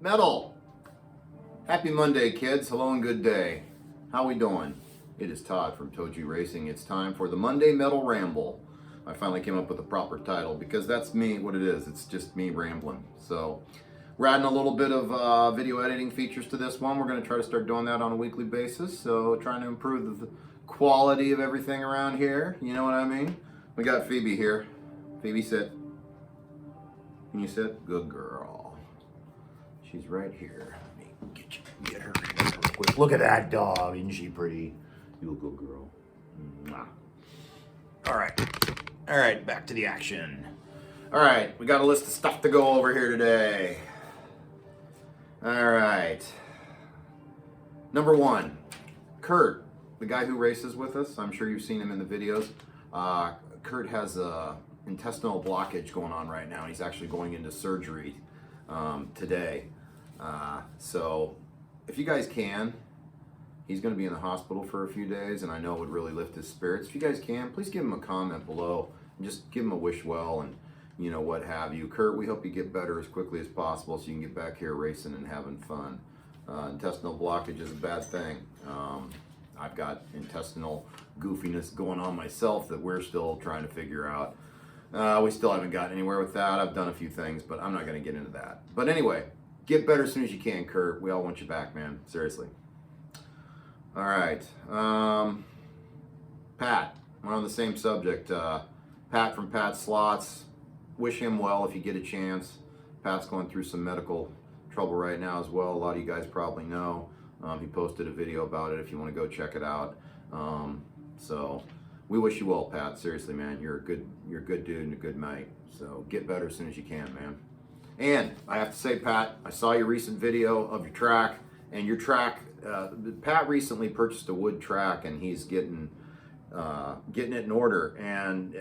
Metal! Happy Monday, kids. Hello and good day. How we doing? It is Todd from ToJu Racing. It's time for the Monday Metal Ramble. I finally came up with a proper title because that's me, what it is. It's just me rambling. So we're adding a little bit of video editing features to this one. We're going to try to start doing that on a weekly basis. So trying to improve the quality of everything around here. You know what I mean? We got Phoebe here. Phoebe, sit. Can you sit? Good girl. She's right here. Let me get her real quick. Look at that dog. Isn't she pretty? You a good girl. Mwah. All right, back to the action. All right, we got a list of stuff to go over here today. All right. Number one, Kurt, the guy who races with us. I'm sure you've seen him in the videos. Kurt has a intestinal blockage going on right now. He's actually going into surgery today. So if you guys can, he's going to be in the hospital for a few days, and I know it would really lift his spirits. If you guys can, please give him a comment below and just give him a wish well and, you know, what have you. Kurt, we hope you get better as quickly as possible so you can get back here racing and having fun. Intestinal blockage is a bad thing. I've got intestinal goofiness going on myself that we're still trying to figure out. We still haven't gotten anywhere with that. I've done a few things, but I'm not going to get into that. But anyway, get better as soon as you can, Kurt. We all want you back, man. Seriously. All right. Pat, we're on the same subject. Pat from Pat Slots. Wish him well if you get a chance. Pat's going through some medical trouble right now as well. A lot of you guys probably know. He posted a video about it if you want to go check it out. So we wish you well, Pat. Seriously, man. You're a good dude and a good mate. So get better as soon as you can, man. And I have to say, Pat, I saw your recent video of your track, and your track, Pat recently purchased a wood track, and he's getting it in order, and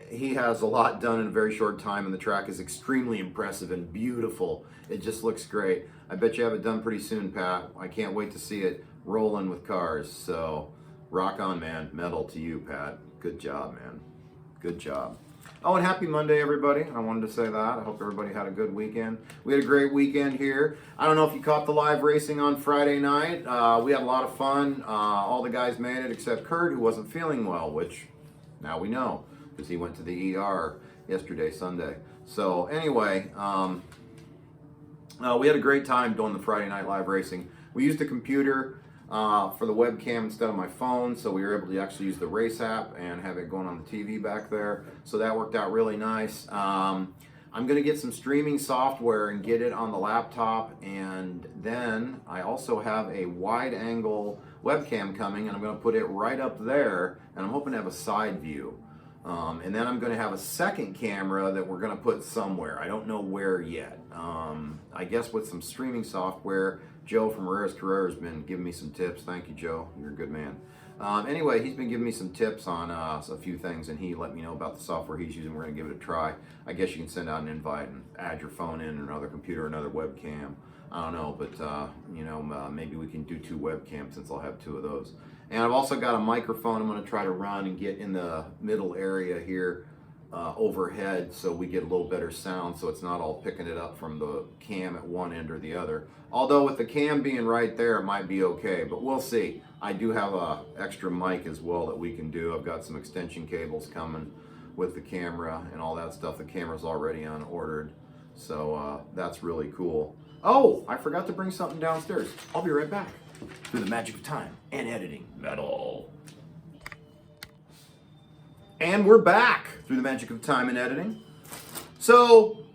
he has a lot done in a very short time, and the track is extremely impressive and beautiful. It just looks great. I bet you have it done pretty soon, Pat. I can't wait to see it rolling with cars. So rock on, man. Metal to you, Pat. Good job, man. Good job. Oh, and happy Monday, everybody. I wanted to say that. I hope everybody had a good weekend. We had a great weekend here. I don't know if you caught the live racing on Friday night. We had a lot of fun. All the guys made it except Kurt, who wasn't feeling well, which now we know because he went to the ER yesterday, Sunday. So anyway, we had a great time doing the Friday night live racing. We used a computer for the webcam instead of my phone, so we were able to actually use the race app and have it going on the TV back there. So that worked out really nice. I'm going to get some streaming software and get it on the laptop, and then I also have a wide angle webcam coming, and I'm going to put it right up there, and I'm hoping to have a side view. And then I'm going to have a second camera that we're going to put somewhere. I don't know where yet. I guess with some streaming software. Joe from Rare's Career has been giving me some tips. Thank you, Joe. You're a good man. Anyway, he's been giving me some tips on a few things, and he let me know about the software he's using. We're going to give it a try. I guess you can send out an invite and add your phone in, another computer, another webcam. I don't know, but you know, maybe we can do 2 webcams since I'll have 2 of those. And I've also got a microphone I'm going to try to run and get in the middle area here overhead so we get a little better sound so it's not all picking it up from the cam at one end or the other. Although with the cam being right there, it might be okay, but we'll see. I do have a extra mic as well that we can do. I've got some extension cables coming with the camera and all that stuff. The camera's already unordered, so that's really cool. Oh, I forgot to bring something downstairs. I'll be right back. Through the magic of time and editing. Metal. And we're back through the magic of time and editing. So,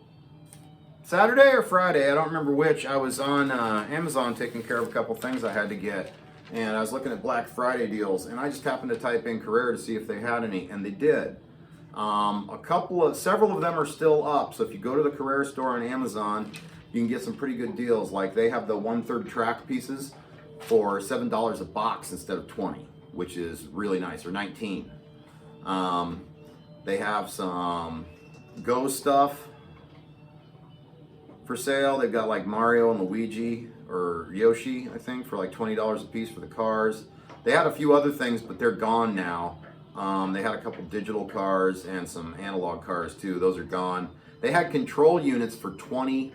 Saturday or Friday, I don't remember which, I was on Amazon taking care of a couple things I had to get. And I was looking at Black Friday deals, and I just happened to type in Carrera to see if they had any, and they did. Several of them are still up, so if you go to the Carrera store on Amazon, you can get some pretty good deals. Like they have the 1/3 track pieces for $7 a box instead of 20, which is really nice, or 19. They have some Go stuff for sale. They've got like Mario and Luigi or Yoshi, I think, for like $20 a piece for the cars. They had a few other things, but they're gone now. They had a couple digital cars and some analog cars too. Those are gone. They had control units for $25.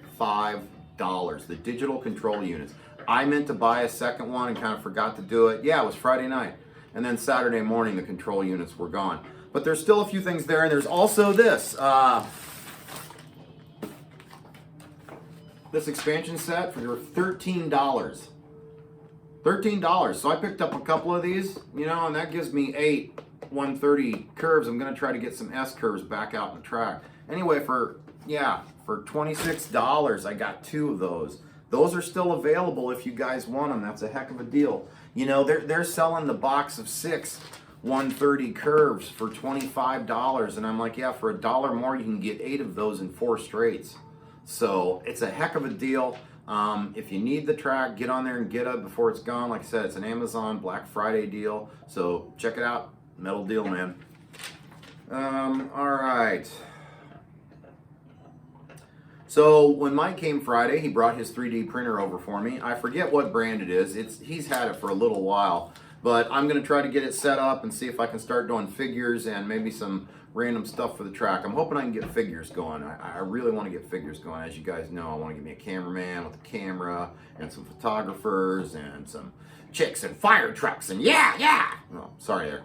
the digital control units. I meant to buy a second one and kind of forgot to do it. Yeah, it was Friday night. And then Saturday morning, the control units were gone. But there's still a few things there, and there's also this. This expansion set for $13. $13. So I picked up a couple of these, you know, and that gives me 8 130 curves. I'm going to try to get some S curves back out in the track. Anyway, for $26, I got 2 of those. Those are still available if you guys want them. That's a heck of a deal. You know, they're selling the box of 6 130 curves for $25, and I'm like, yeah, for $1 more you can get 8 of those in 4 straights. So it's a heck of a deal. If you need the track, get on there and get it before it's gone. Like I said, it's an Amazon Black Friday deal, so check it out. Metal deal, man. All right. So when Mike came Friday, he brought his 3D printer over for me. I forget what brand it is. He's had it for a little while, but I'm going to try to get it set up and see if I can start doing figures and maybe some random stuff for the track. I'm hoping I can get figures going. I really want to get figures going. As you guys know, I want to get me a cameraman with a camera and some photographers and some chicks and fire trucks and yeah. Oh, sorry there.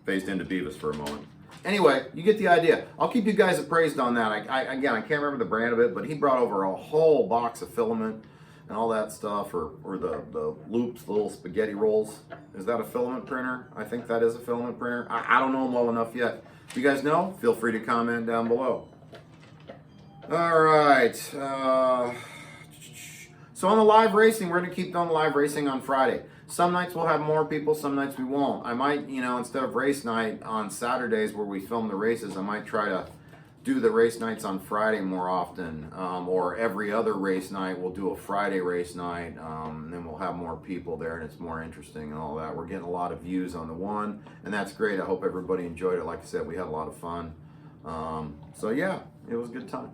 Phased into Beavis for a moment. Anyway, you get the idea. I'll keep you guys appraised on that. Again, I can't remember the brand of it, but he brought over a whole box of filament and all that stuff, or the loops, the little spaghetti rolls. Is that a filament printer? I think that is a filament printer. I don't know them well enough yet. If you guys know, feel free to comment down below. All right. So on the live racing, we're going to keep doing live racing on Friday. Some nights we'll have more people, some nights we won't. I might, you know, instead of race night on Saturdays where we film the races, I might try to do the race nights on Friday more often. Or every other race night, we'll do a Friday race night, and then we'll have more people there and it's more interesting and all that. We're getting a lot of views on the one, and that's great. I hope everybody enjoyed it. Like I said, we had a lot of fun. So yeah, it was a good time.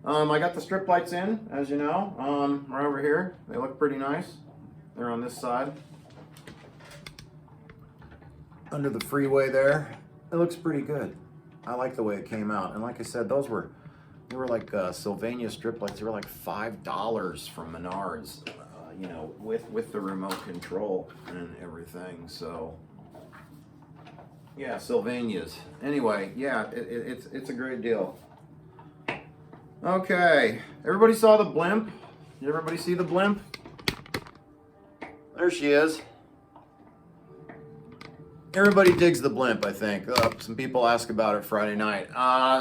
I got the strip lights in, as you know, right over here. They look pretty nice. They're on this side. Under the freeway there. It looks pretty good. I like the way it came out. And like I said, they were like Sylvania strip lights. They were like $5 from Menards, you know, with the remote control and everything. So, yeah, Sylvanias. Anyway, yeah, it's a great deal. Okay, everybody saw the blimp? Did everybody see the blimp? There she is. Everybody digs the blimp, I think. Some people ask about it Friday night.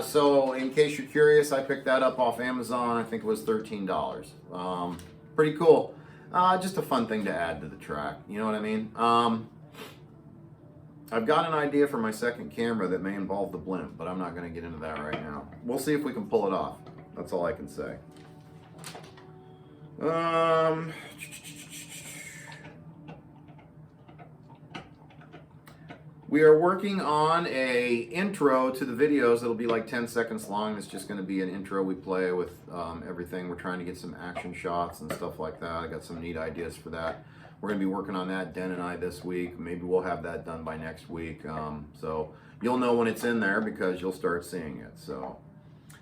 So in case you're curious, I picked that up off Amazon. I think it was $13. Pretty cool. Just a fun thing to add to the track. You know what I mean? I've got an idea for my second camera that may involve the blimp, but I'm not going to get into that right now. We'll see if we can pull it off. That's all I can say. We are working on a intro to the videos. It'll be like 10 seconds long. It's just going to be an intro we play with everything. We're trying to get some action shots and stuff like that. I got some neat ideas for that. We're going to be working on that, Den and I, this week. Maybe we'll have that done by next week. So you'll know when it's in there because you'll start seeing it. So,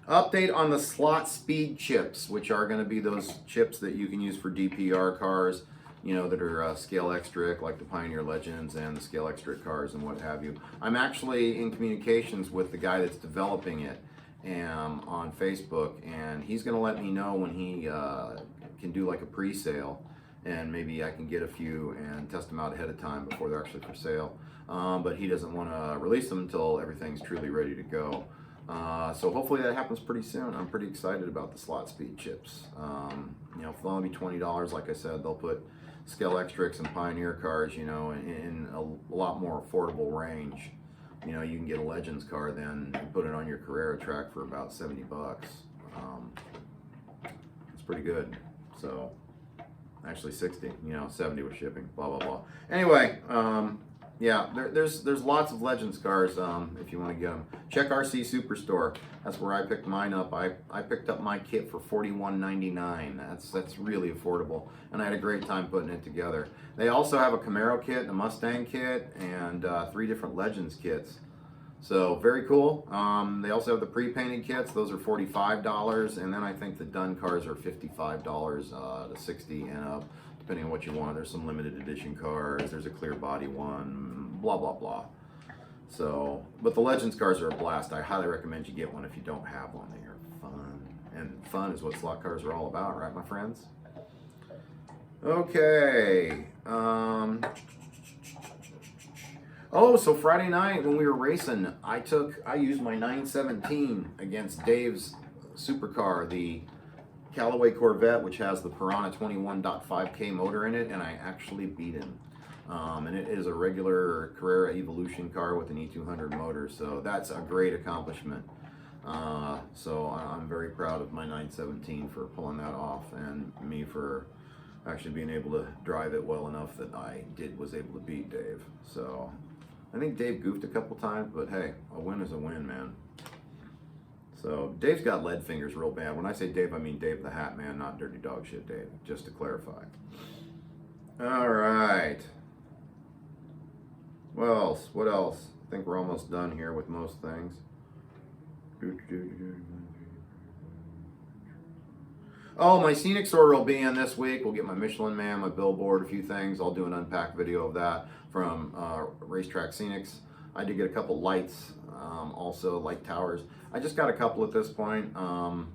update on the slot speed chips, which are going to be those chips that you can use for DPR cars, you know, that are scale extric, like the Pioneer Legends and the scale extric cars and what have you. I'm actually in communications with the guy that's developing it on Facebook, and he's going to let me know when he can do like a pre-sale, and maybe I can get a few and test them out ahead of time before they're actually for sale. But he doesn't want to release them until everything's truly ready to go. So hopefully that happens pretty soon. I'm pretty excited about the slot speed chips. You know, if they'll only be $20, like I said, they'll put scale extrics and Pioneer cars, you know, in a lot more affordable range. You know, you can get a Legends car then and put it on your Carrera track for about $70. It's pretty good. So, actually 60, you know, 70 with shipping, blah, blah, blah. Anyway, yeah, there's lots of Legends cars if you want to get them. Check RC Superstore. That's where I picked mine up. I picked up my kit for $41.99. That's really affordable, and I had a great time putting it together. They also have a Camaro kit, a Mustang kit, and 3 different Legends kits. So very cool. They also have the pre-painted kits. Those are $45, and then I think the done cars are $55 to 60 and up, depending on what you want. There's some limited edition cars. There's a clear body one. Blah blah blah. So, but the Legends cars are a blast. I highly recommend you get one if you don't have one. They are fun, and fun is what slot cars are all about, right, my friends? Okay. Oh, so Friday night when we were racing, I used my 917 against Dave's supercar, the Callaway Corvette, which has the Piranha 21.5K motor in it, and I actually beat him. And it is a regular Carrera Evolution car with an E200 motor, so that's a great accomplishment. So I'm very proud of my 917 for pulling that off, and me for actually being able to drive it well enough that I was able to beat Dave. So I think Dave goofed a couple times, but hey, a win is a win, man. So Dave's got lead fingers real bad. When I say Dave, I mean Dave the Hat Man, not Dirty Dog Shit Dave, just to clarify. All right. What else? What else? I think we're almost done here with most things. Oh, my Scenic order will be in this week. We'll get my Michelin Man, my billboard, a few things. I'll do an unpacked video of that from Racetrack Scenics. I did get a couple lights, also light towers. I just got a couple at this point. I'm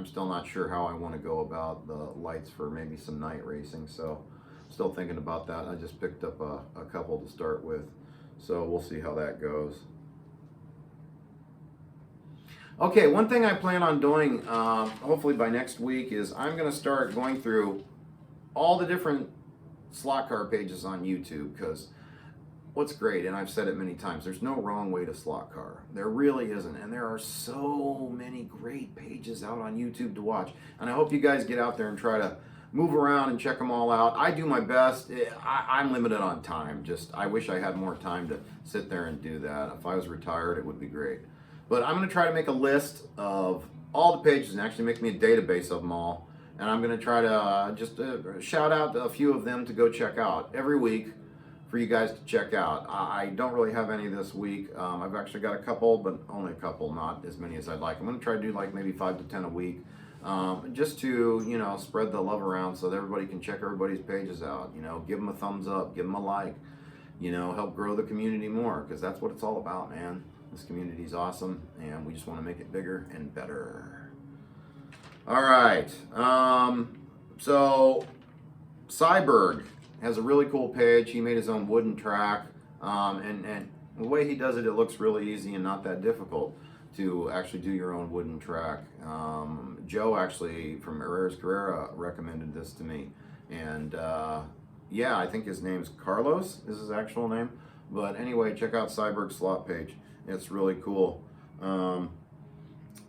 still not sure how I want to go about the lights for maybe some night racing, so still thinking about that. I just picked up a couple to start with, so we'll see how that goes. Okay, one thing I plan on doing, hopefully by next week, is I'm going to start going through all the different slot car pages on YouTube, because what's great, and I've said it many times, there's no wrong way to slot car. There really isn't, and there are so many great pages out on YouTube to watch, and I hope you guys get out there and try to move around and check them all out. I do my best. I'm limited on time. I wish I had more time to sit there and do that. If I was retired, it would be great. But I'm going to try to make a list of all the pages and actually make me a database of them all. And I'm going to try to just shout out a few of them to go check out every week for you guys to check out. I don't really have any this week. I've actually got a couple, but only a couple, not as many as I'd like. I'm going to try to do like maybe 5 to 10 a week, just to, you know, spread the love around so that everybody can check everybody's pages out. You know, give them a thumbs up, give them a like, you know, help grow the community more, because that's what it's all about, man. This community is awesome, and we just want to make it bigger and better. All right. So Cyberg has a really cool page. He made his own wooden track, and the way he does it, it looks really easy and not that difficult to actually do your own wooden track. Joe actually from Herrera's Carrera recommended this to me, and yeah, I think his name's Carlos is his actual name. But anyway, check out Cyberg's slot page. It's really cool.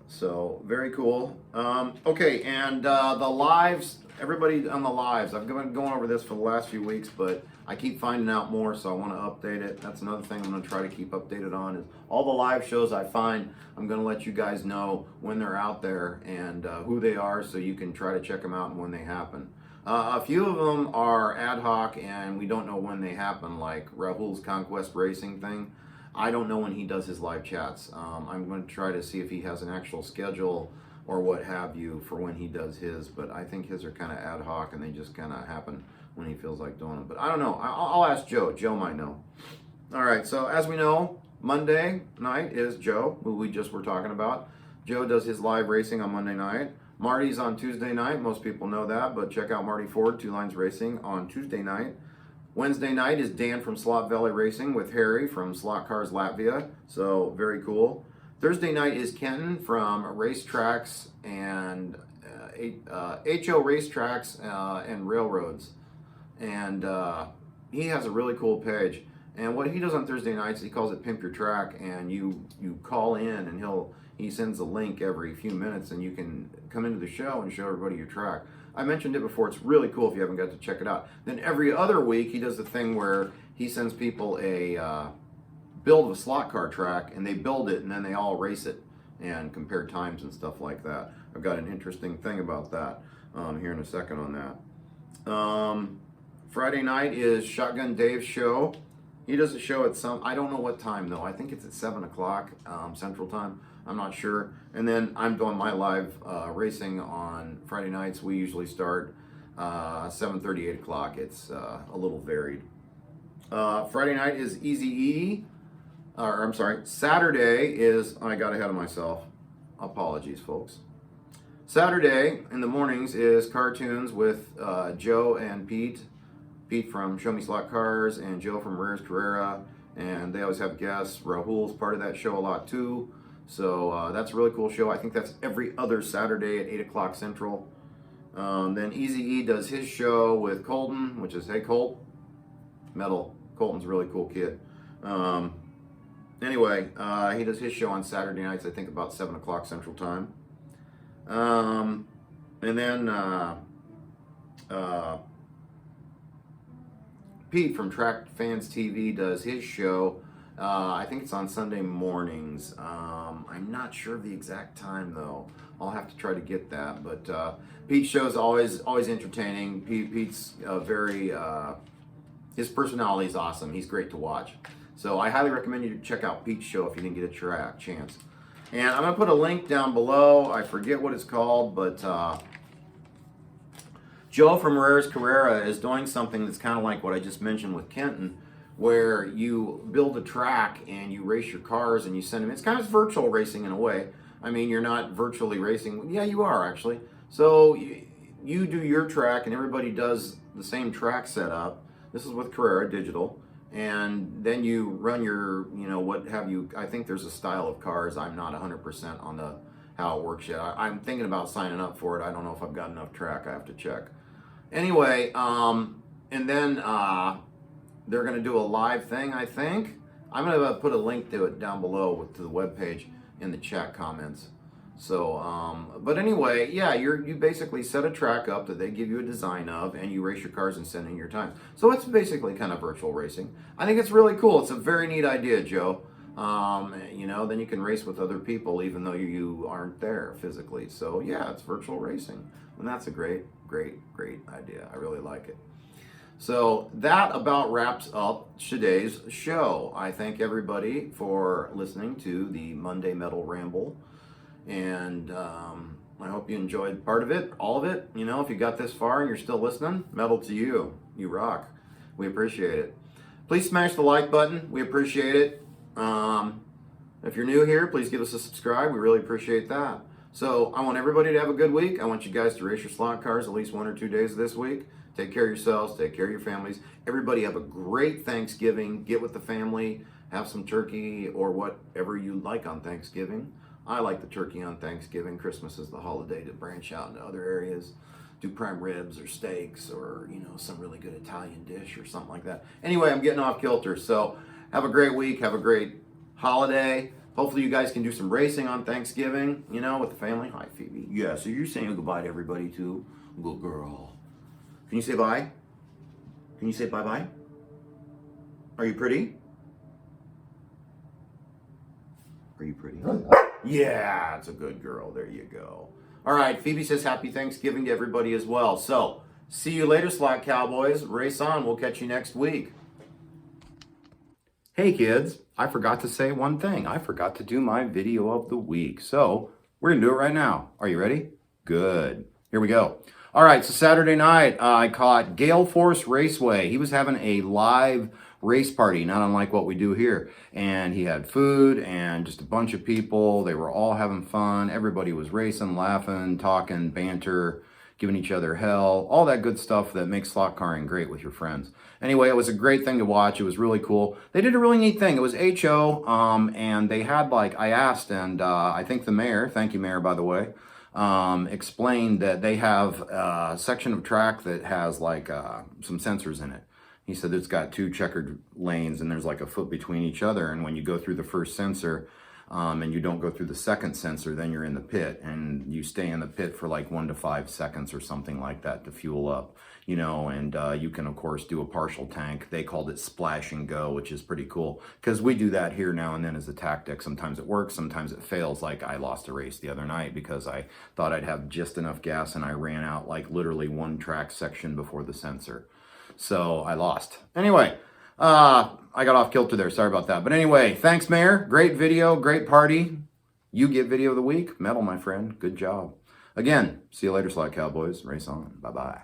So very cool. Okay, and the lives, everybody on the lives, I've been going over this for the last few weeks, but I keep finding out more, so I want to update it. That's another thing I'm going to try to keep updated on, is all the live shows I find, I'm going to let you guys know when they're out there and who they are, so you can try to check them out and when they happen. A few of them are ad hoc and we don't know when they happen, like Rahul's Conquest Racing thing. I don't know when he does his live chats. I'm going to try to see if he has an actual schedule or what have you for when he does his, but I think his are kind of ad hoc and they just kind of happen when he feels like doing them. But I don't know. I'll ask Joe. Joe might know. All right, so as we know, Monday night is Joe, who we just were talking about. Joe does his live racing on Monday night. Marty's on Tuesday night. Most people know that, but check out Marty Ford, Two Lines Racing, on Tuesday night. Wednesday night is Dan from Slot Valley Racing with Harry from Slot Cars Latvia, so very cool. Thursday night is Kenton from Racetracks and HO Racetracks and Railroads, and he has a really cool page. And what he does on Thursday nights, he calls it Pimp Your Track, and you call in and he sends a link every few minutes, and you can come into the show and show everybody your track. I mentioned it before. It's really cool if you haven't got to check it out. Then every other week, he does the thing where he sends people a build of a slot car track, and they build it, and then they all race it and compare times and stuff like that. I've got an interesting thing about that here in a second on that. Friday night is Shotgun Dave's show. He does a show at some, I don't know what time though. I think it's at 7 o'clock Central Time. I'm not sure. And then I'm doing my live racing on Friday nights. We usually start 7:30, 8 o'clock. It's a little varied. Friday night is Easy E. Or I'm sorry, Saturday is, I got ahead of myself. Apologies, folks. Saturday in the mornings is cartoons with Joe and Pete. Pete from Show Me Slot Cars and Joe from Rares Carrera. And they always have guests. Rahul's part of that show a lot too. So that's a really cool show. I think that's every other Saturday at 8 o'clock Central. Then Easy E does his show with Colton, which is, hey Colt, Metal. Colton's a really cool kid. Anyway, he does his show on Saturday nights, I think about 7 o'clock Central Time. And then Pete from Track Fans TV does his show. I think it's on Sunday mornings. I'm not sure of the exact time though. I'll have to try to get that. But Pete's show's always entertaining. Pete's very his personality is awesome. He's great to watch. So I highly recommend you to check out Pete's show if you didn't get a chance. And I'm going to put a link down below. I forget what it's called, but Joe from Rares Carrera is doing something that's kind of like what I just mentioned with Kenton, where you build a track and you race your cars and you send them. It's kind of virtual racing in a way. I mean, you're not virtually racing. Yeah, you are actually. So you do your track and everybody does the same track setup. This is with Carrera Digital. And then you run your, you know, what have you. I think there's a style of cars. I'm not 100% on how it works yet. I'm thinking about signing up for it. I don't know if I've got enough track. I have to check. Anyway, and then they're going to do a live thing, I think. I'm going to put a link to it down below to the webpage in the chat comments. So, but anyway, yeah, you basically set a track up that they give you a design of, and you race your cars and send in your times. So it's basically kind of virtual racing. I think it's really cool. It's a very neat idea, Joe. You know, then you can race with other people even though you aren't there physically. So yeah, it's virtual racing, and that's a great idea. I really like it. So that about wraps up today's show. I thank everybody for listening to the Monday Metal Ramble. And I hope you enjoyed part of it, all of it. You know, if you got this far and you're still listening, metal to you. You rock. We appreciate it. Please smash the like button. We appreciate it. If you're new here, please give us a subscribe. We really appreciate that. So I want everybody to have a good week. I want you guys to race your slot cars at least 1 or 2 days this week. Take care of yourselves. Take care of your families. Everybody have a great Thanksgiving. Get with the family. Have some turkey or whatever you like on Thanksgiving. I like the turkey on Thanksgiving. Christmas is the holiday to branch out into other areas. Do prime ribs or steaks or, you know, some really good Italian dish or something like that. Anyway, I'm getting off kilter. So have a great week. Have a great holiday. Hopefully you guys can do some racing on Thanksgiving, you know, with the family. Hi, Phoebe. Yeah, so you're saying goodbye to everybody too? Good girl. Can you say bye? Can you say bye-bye? Are you pretty? Are you pretty? Yeah, it's a good girl. There you go. All right, Phoebe says happy Thanksgiving to everybody as well. So, see you later, Slot Cowboys. Race on. We'll catch you next week. Hey, kids. I forgot to say one thing. I forgot to do my video of the week. So, we're going to do it right now. Are you ready? Good. Here we go. All right, so Saturday night, I caught Gale Force Raceway. He was having a live race party, not unlike what we do here. And he had food and just a bunch of people. They were all having fun. Everybody was racing, laughing, talking, banter, giving each other hell, all that good stuff that makes slot carring great with your friends. Anyway, it was a great thing to watch. It was really cool. They did a really neat thing. It was HO, and they had, like, I asked, and I think the mayor, thank you, mayor, by the way, explained that they have a section of track that has, like, some sensors in it. He said it's got 2 checkered lanes and there's like a foot between each other. And when you go through the first sensor and you don't go through the second sensor, then you're in the pit and you stay in the pit for like 1 to 5 seconds or something like that to fuel up, you know, and you can of course do a partial tank. They called it splash and go, which is pretty cool because we do that here now and then as a tactic. Sometimes it works, sometimes it fails. Like I lost a race the other night because I thought I'd have just enough gas and I ran out like literally 1 track section before the sensor. So I lost. Anyway, I got off kilter there. Sorry about that. But anyway, thanks, Mayor. Great video, great party. You get video of the week. Metal, my friend. Good job. Again, see you later, Slot Cowboys. Race on. Bye-bye.